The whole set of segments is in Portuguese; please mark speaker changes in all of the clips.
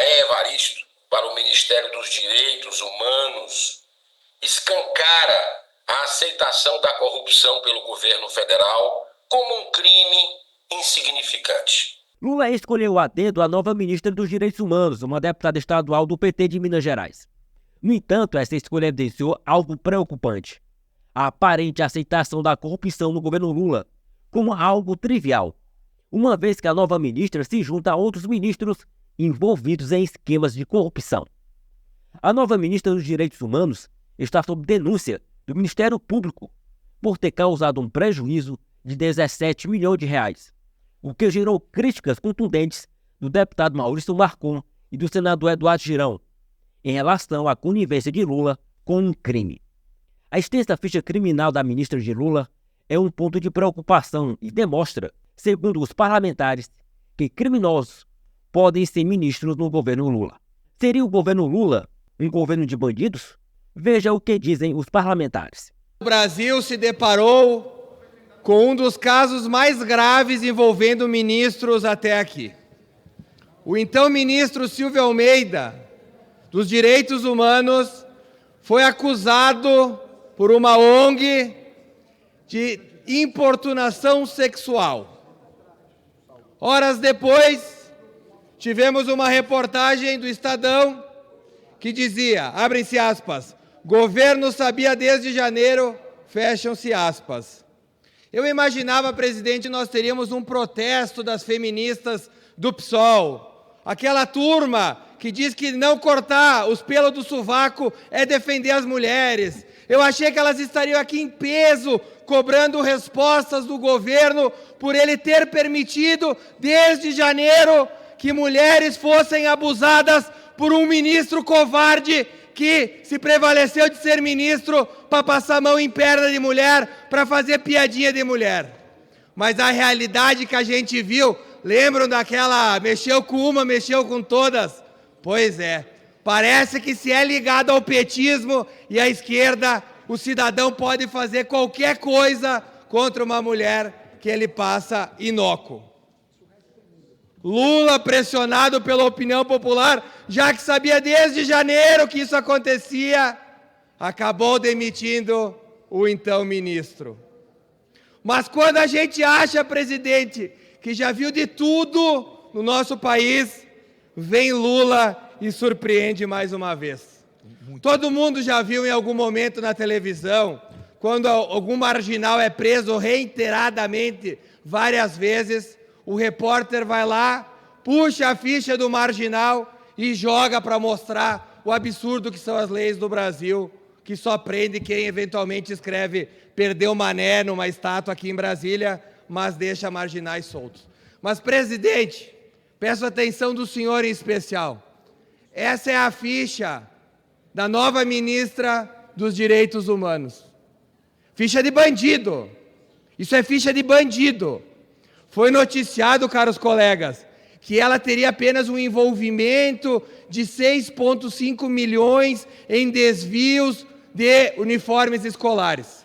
Speaker 1: Macaé Evaristo para o Ministério dos Direitos Humanos escancara a aceitação da corrupção pelo governo federal como um crime insignificante.
Speaker 2: Lula escolheu a dedo a nova ministra dos Direitos Humanos, uma deputada estadual do PT de Minas Gerais. No entanto, essa escolha evidenciou algo preocupante: a aparente aceitação da corrupção no governo Lula como algo trivial, uma vez que a nova ministra se junta a outros ministros envolvidos em esquemas de corrupção. A nova ministra dos Direitos Humanos está sob denúncia do Ministério Público por ter causado um prejuízo de 17 milhões de reais, o que gerou críticas contundentes do deputado Maurício Marcon e do senador Eduardo Girão em relação à conivência de Lula com um crime. A extensa ficha criminal da ministra de Lula é um ponto de preocupação e demonstra, segundo os parlamentares, que criminosos podem ser ministros no governo Lula. Seria o governo Lula um governo de bandidos? Veja o que dizem os parlamentares.
Speaker 3: O Brasil se deparou com um dos casos mais graves envolvendo ministros até aqui. O então ministro Silvio Almeida, dos Direitos Humanos, foi acusado por uma ONG de importunação sexual. Horas depois, tivemos uma reportagem do Estadão que dizia, abrem-se aspas, governo sabia desde janeiro, fecham-se aspas. Eu imaginava, presidente, nós teríamos um protesto das feministas do PSOL, aquela turma que diz que não cortar os pelos do sovaco é defender as mulheres. Eu achei que elas estariam aqui em peso, cobrando respostas do governo por ele ter permitido, desde janeiro, que mulheres fossem abusadas por um ministro covarde que se prevaleceu de ser ministro para passar a mão em perna de mulher, para fazer piadinha de mulher. Mas a realidade que a gente viu, lembram daquela, mexeu com uma, mexeu com todas? Pois é, parece que se é ligado ao petismo e à esquerda, o cidadão pode fazer qualquer coisa contra uma mulher que ele passa inócuo. Lula, pressionado pela opinião popular, já que sabia desde janeiro que isso acontecia, acabou demitindo o então ministro. Mas quando a gente acha, presidente, que já viu de tudo no nosso país, vem Lula e surpreende mais uma vez. Todo mundo já viu em algum momento na televisão, quando algum marginal é preso reiteradamente, várias vezes, o repórter vai lá, puxa a ficha do marginal e joga para mostrar o absurdo que são as leis do Brasil, que só prende quem eventualmente escreve perdeu mané numa estátua aqui em Brasília, mas deixa marginais soltos. Mas, presidente, peço atenção do senhor em especial. Essa é a ficha da nova ministra dos Direitos Humanos. Ficha de bandido. Isso é ficha de bandido. Foi noticiado, caros colegas, que ela teria apenas um envolvimento de 6,5 milhões em desvios de uniformes escolares.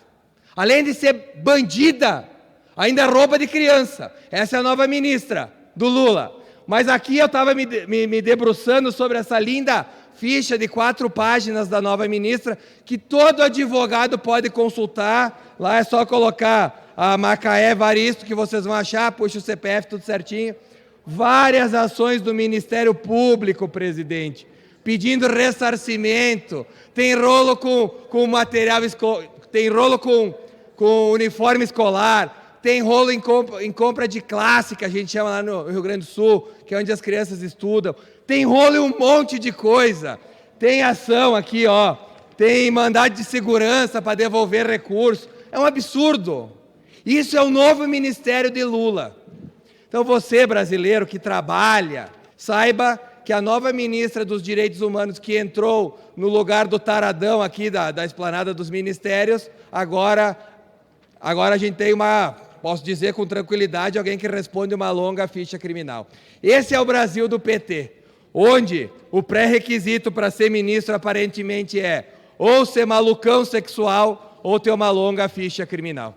Speaker 3: Além de ser bandida, ainda rouba de criança. Essa é a nova ministra do Lula. Mas aqui eu estava me debruçando sobre essa linda ficha de 4 páginas da nova ministra, que todo advogado pode consultar. Lá é só colocar a Macaé Evaristo, que vocês vão achar, puxa o CPF, tudo certinho. Várias ações do Ministério Público, presidente, pedindo ressarcimento. Tem rolo com material, tem rolo com uniforme escolar, tem rolo em compra de classe, que a gente chama lá no Rio Grande do Sul, que é onde as crianças estudam. Tem rolo em um monte de coisa. Tem ação aqui, ó. Tem mandado de segurança para devolver recursos. É um absurdo. Isso é o novo ministério de Lula. Então você, brasileiro que trabalha, saiba que a nova ministra dos Direitos Humanos que entrou no lugar do taradão aqui da esplanada dos ministérios, agora a gente tem posso dizer com tranquilidade, alguém que responde uma longa ficha criminal. Esse é o Brasil do PT, onde o pré-requisito para ser ministro aparentemente é ou ser malucão sexual ou ter uma longa ficha criminal.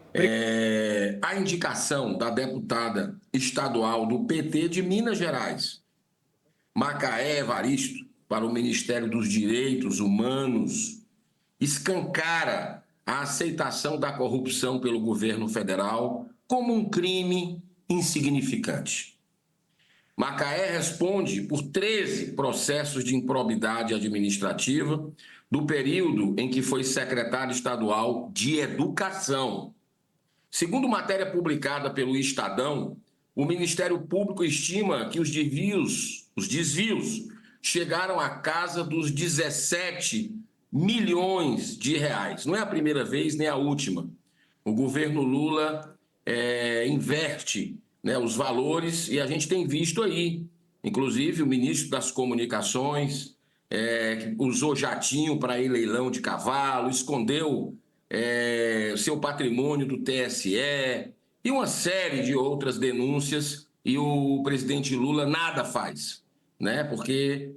Speaker 1: A indicação da deputada estadual do PT de Minas Gerais, Macaé Evaristo, para o Ministério dos Direitos Humanos, escancara a aceitação da corrupção pelo governo federal como um crime insignificante. Macaé responde por 13 processos de improbidade administrativa do período em que foi secretário estadual de Educação. Segundo matéria publicada pelo Estadão, o Ministério Público estima que os desvios chegaram à casa dos 17 milhões de reais. Não é a primeira vez nem a última. O governo Lula inverte, né, os valores, e a gente tem visto aí, inclusive o ministro das Comunicações usou jatinho para ir leilão de cavalo, escondeu seu patrimônio do TSE e uma série de outras denúncias, e o presidente Lula nada faz, né, porque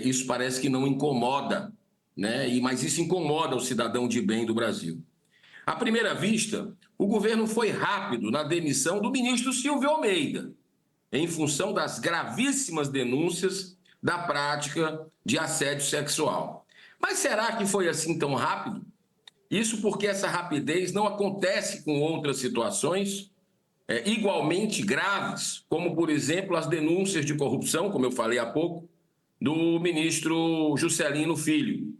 Speaker 1: isso parece que não incomoda, né, mas isso incomoda o cidadão de bem do Brasil. À primeira vista, o governo foi rápido na demissão do ministro Silvio Almeida, em função das gravíssimas denúncias da prática de assédio sexual. Mas será que foi assim tão rápido? Isso porque essa rapidez não acontece com outras situações igualmente graves, como, por exemplo, as denúncias de corrupção, como eu falei há pouco, do ministro Juscelino Filho.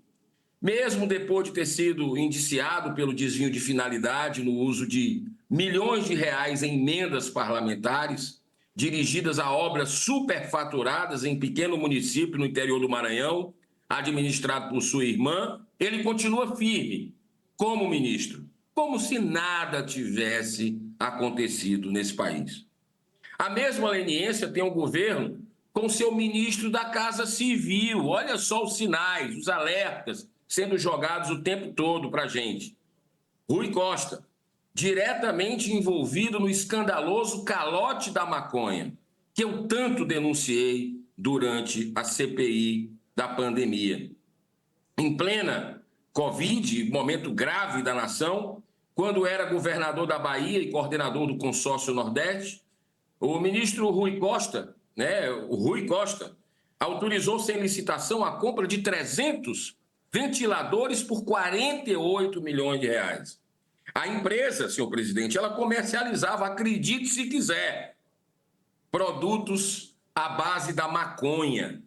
Speaker 1: Mesmo depois de ter sido indiciado pelo desvio de finalidade no uso de milhões de reais em emendas parlamentares, dirigidas a obras superfaturadas em pequeno município no interior do Maranhão, administrado por sua irmã, ele continua firme como ministro, como se nada tivesse acontecido nesse país. A mesma leniência tem o governo com seu ministro da Casa Civil. Olha só os sinais, os alertas sendo jogados o tempo todo para a gente. Rui Costa, diretamente envolvido no escandaloso calote da maconha, que eu tanto denunciei durante a CPI da pandemia. Em plena Covid, momento grave da nação, quando era governador da Bahia e coordenador do Consórcio Nordeste, o ministro Rui Costa, autorizou sem licitação a compra de 300 ventiladores por 48 milhões de reais. A empresa, senhor presidente, ela comercializava, acredite se quiser, produtos à base da maconha.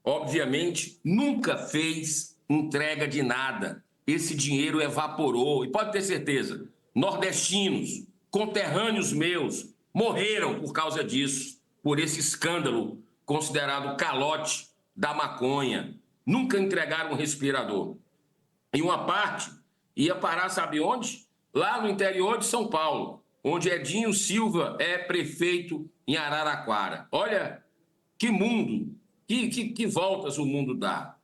Speaker 1: Obviamente, nunca fez entrega de nada. Esse dinheiro evaporou. E pode ter certeza, nordestinos, conterrâneos meus, morreram por causa disso, por esse escândalo considerado calote da maconha. Nunca entregaram um respirador. E uma parte ia parar, sabe onde? Lá no interior de São Paulo, onde Edinho Silva é prefeito em Araraquara. Olha que mundo, que voltas o mundo dá.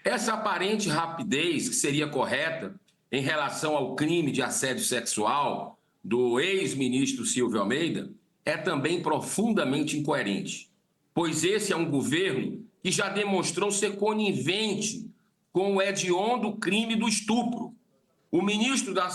Speaker 1: Essa aparente rapidez que seria correta em relação ao crime de assédio sexual do ex-ministro Silvio Almeida é também profundamente incoerente, pois esse é um governo que já demonstrou ser conivente com o hediondo crime do estupro. O Ministério da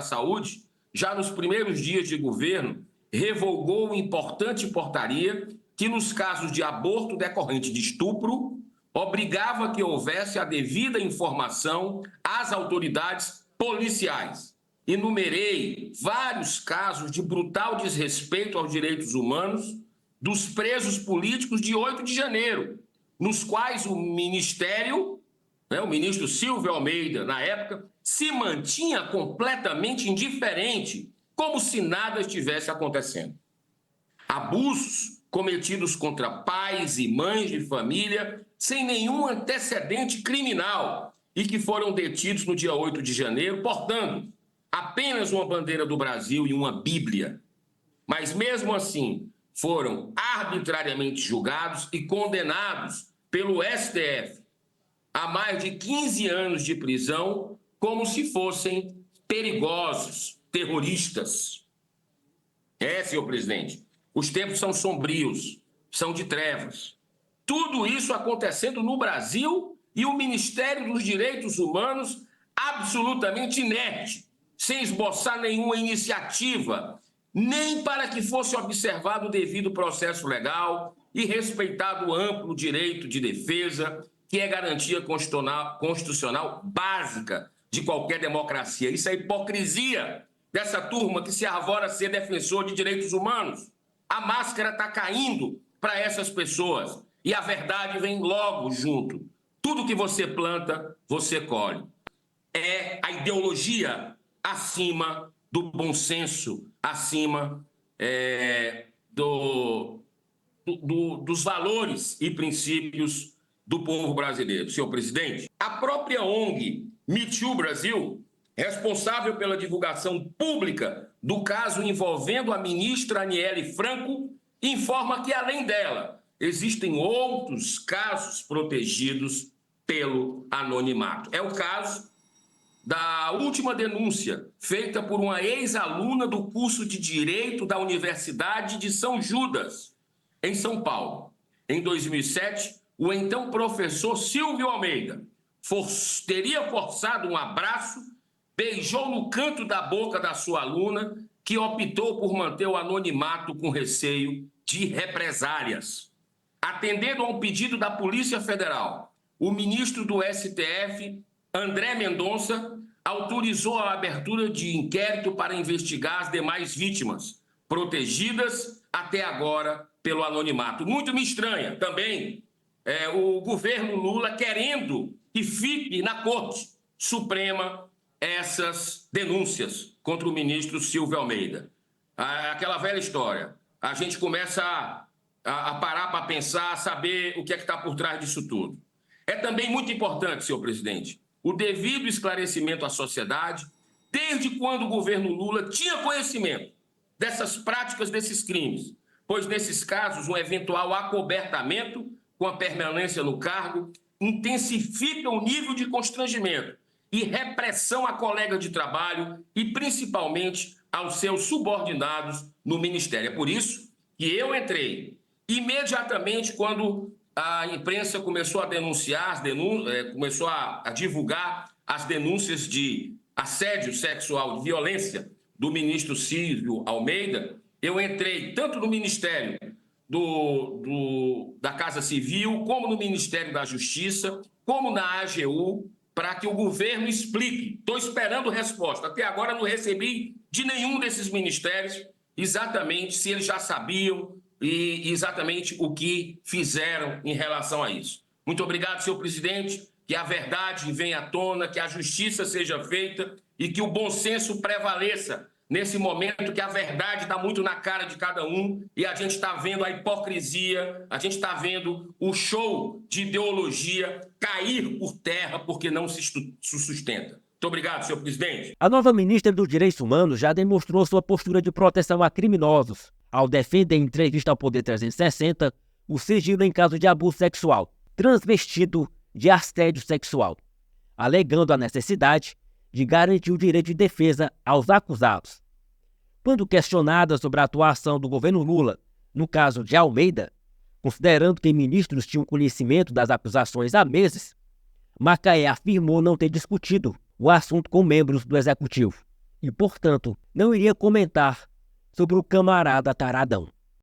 Speaker 1: Saúde, já nos primeiros dias de governo, revogou uma importante portaria que, nos casos de aborto decorrente de estupro, obrigava que houvesse a devida informação às autoridades policiais. Enumerei vários casos de brutal desrespeito aos direitos humanos dos presos políticos de 8 de janeiro, nos quais o ministro Silvio Almeida, na época, se mantinha completamente indiferente, como se nada estivesse acontecendo. Abusos cometidos contra pais e mães de família sem nenhum antecedente criminal e que foram detidos no dia 8 de janeiro, portando apenas uma bandeira do Brasil e uma Bíblia. Mas mesmo assim, foram arbitrariamente julgados e condenados pelo STF a mais de 15 anos de prisão, como se fossem perigosos, terroristas. Senhor presidente, os tempos são sombrios, são de trevas. Tudo isso acontecendo no Brasil e o Ministério dos Direitos Humanos absolutamente inerte, sem esboçar nenhuma iniciativa, nem para que fosse observado o devido processo legal, e respeitado o amplo direito de defesa, que é garantia constitucional básica de qualquer democracia. Isso é hipocrisia dessa turma que se arvora ser defensor de direitos humanos. A máscara está caindo para essas pessoas e a verdade vem logo junto. Tudo que você planta, você colhe. É a ideologia acima do bom senso, acima dos valores e princípios do povo brasileiro. Senhor presidente, a própria ONG Me Too Brasil, responsável pela divulgação pública do caso envolvendo a ministra Aniele Franco, informa que, além dela, existem outros casos protegidos pelo anonimato. É o caso da última denúncia feita por uma ex-aluna do curso de Direito da Universidade de São Judas, em São Paulo. Em 2007, o então professor Silvio Almeida teria forçado um abraço, beijou no canto da boca da sua aluna, que optou por manter o anonimato com receio de represálias. Atendendo a um pedido da Polícia Federal, o ministro do STF, André Mendonça, autorizou a abertura de inquérito para investigar as demais vítimas, protegidas até agora pelo anonimato. Muito me estranha também o governo Lula querendo que fique na Corte Suprema essas denúncias contra o ministro Silvio Almeida. Aquela velha história. A gente começa a parar para pensar, a saber o que é que está por trás disso tudo. É também muito importante, senhor presidente, o devido esclarecimento à sociedade, desde quando o governo Lula tinha conhecimento dessas práticas, desses crimes, pois nesses casos um eventual acobertamento com a permanência no cargo intensifica o nível de constrangimento e repressão a colega de trabalho e principalmente aos seus subordinados no Ministério. É por isso que eu entrei imediatamente quando a imprensa começou a denunciar, começou a divulgar as denúncias de assédio sexual, de violência do ministro Silvio Almeida. Eu entrei tanto no Ministério da Casa Civil, como no Ministério da Justiça, como na AGU, para que o governo explique. Estou esperando resposta. Até agora não recebi de nenhum desses ministérios exatamente se eles já sabiam e exatamente o que fizeram em relação a isso. Muito obrigado, senhor presidente, que a verdade venha à tona, que a justiça seja feita e que o bom senso prevaleça nesse momento que a verdade está muito na cara de cada um e a gente está vendo a hipocrisia, a gente está vendo o show de ideologia cair por terra porque não se sustenta. Muito obrigado, senhor presidente.
Speaker 2: A nova ministra dos Direitos Humanos já demonstrou sua postura de proteção a criminosos, ao defender em entrevista ao Poder 360 o sigilo em caso de abuso sexual, transvestido de assédio sexual, alegando a necessidade de garantir o direito de defesa aos acusados. Quando questionada sobre a atuação do governo Lula no caso de Almeida, considerando que ministros tinham conhecimento das acusações há meses, Macaé afirmou não ter discutido o assunto com membros do Executivo e, portanto, não iria comentar sobre o camarada taradão.